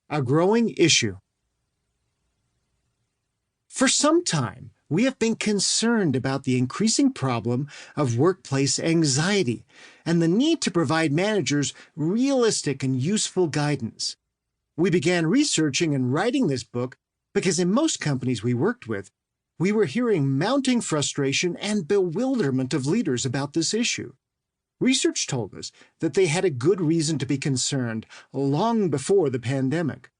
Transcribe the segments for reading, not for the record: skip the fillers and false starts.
A growing issue. For some time, we have been concerned about the increasing problem of workplace anxiety and the need to provide managers realistic and useful guidance. We began researching and writing this book because in most companies we worked with, we were hearing mounting frustration and bewilderment of leaders about this issue. Research told us that they had a good reason to be concerned long before the pandemic.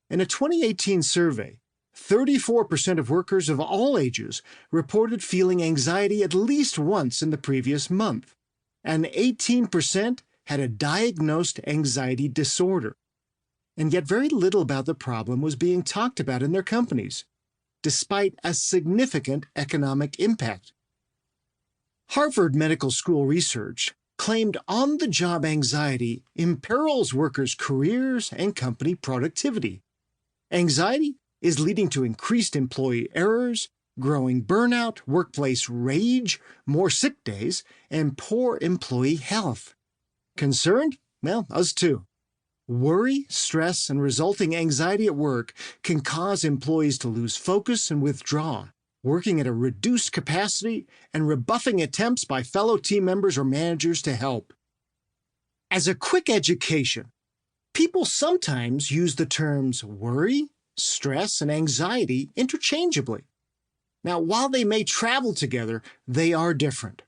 In a 2018 survey, 34% of workers of all ages reported feeling anxiety at least once in the previous month, and 18% had a diagnosed anxiety disorder. And yet very little about the problem was being talked about in their companies, despite a significant economic impact. Harvard Medical School research claimed on-the-job anxiety imperils workers' careers and company productivity. Anxiety is leading to increased employee errors, growing burnout, workplace rage, more sick days, and poor employee health. Concerned? Well, us too. Worry, stress, and resulting anxiety at work can cause employees to lose focus and withdraw, working at a reduced capacity and rebuffing attempts by fellow team members or managers to help. As a quick education, people sometimes use the terms worry, stress, and anxiety interchangeably. Now, while they may travel together, they are different.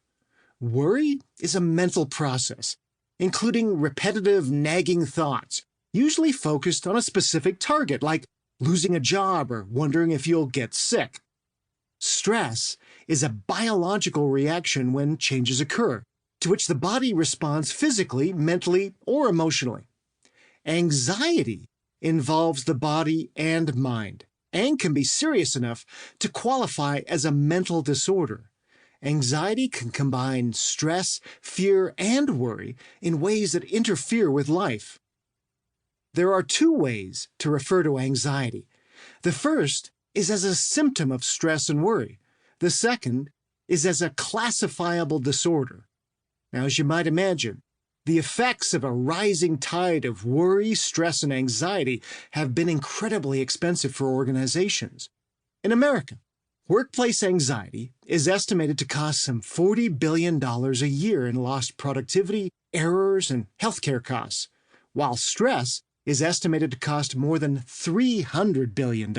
Worry is a mental process, including repetitive, nagging thoughts, usually focused on a specific target, like losing a job or wondering if you'll get sick. Stress is a biological reaction when changes occur, to which the body responds physically, mentally, or emotionally. Anxiety involves the body and mind, and can be serious enough to qualify as a mental disorder. Anxiety can combine stress, fear, and worry in ways that interfere with life. There are two ways to refer to anxiety. The first is as a symptom of stress and worry. The second is as a classifiable disorder. Now, as you might imagine, the effects of a rising tide of worry, stress, and anxiety have been incredibly expensive for organizations. In America, workplace anxiety is estimated to cost some $40 billion a year in lost productivity, errors, and healthcare costs, while stress is estimated to cost more than $300 billion.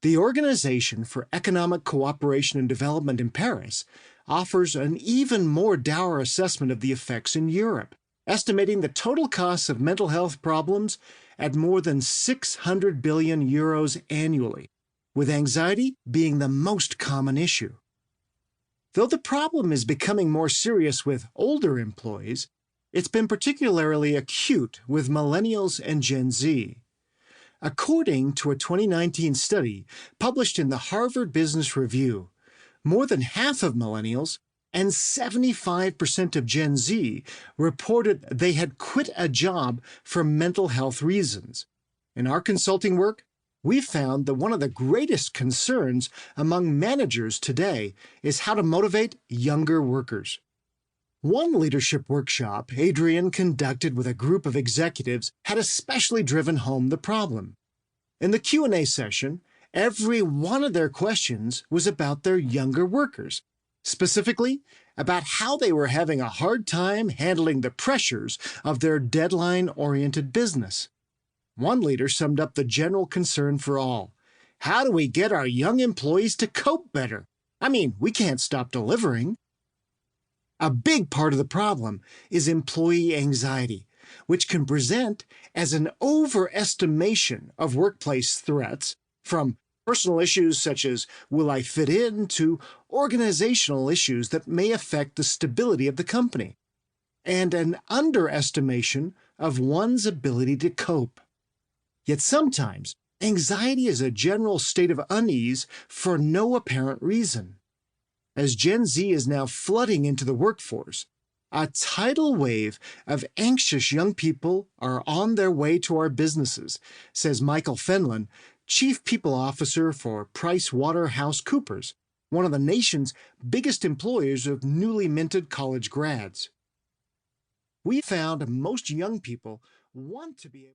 The Organization for Economic Cooperation and Development in Paris offers an even more dour assessment of the effects in Europe, estimating the total costs of mental health problems at more than 600 billion euros annually, with anxiety being the most common issue. Though the problem is becoming more serious with older employees, it's been particularly acute with millennials and Gen Z. According to a 2019 study published in the Harvard Business Review, more than half of millennials and 75% of Gen Z reported they had quit a job for mental health reasons. In our consulting work, we found that one of the greatest concerns among managers today is how to motivate younger workers. One leadership workshop Adrian conducted with a group of executives had especially driven home the problem. In the Q&A session, every one of their questions was about their younger workers, specifically about how they were having a hard time handling the pressures of their deadline-oriented business. One leader summed up the general concern for all. How do we get our young employees to cope better? I mean, we can't stop delivering. A big part of the problem is employee anxiety, which can present as an overestimation of workplace threats, from personal issues such as will I fit in to organizational issues that may affect the stability of the company, and an underestimation of one's ability to cope. Yet sometimes, anxiety is a general state of unease for no apparent reason. As Gen Z is now flooding into the workforce, a tidal wave of anxious young people are on their way to our businesses, says Michael Fenlon, Chief People Officer for PricewaterhouseCoopers, one of the nation's biggest employers of newly minted college grads. We found most young people want to be able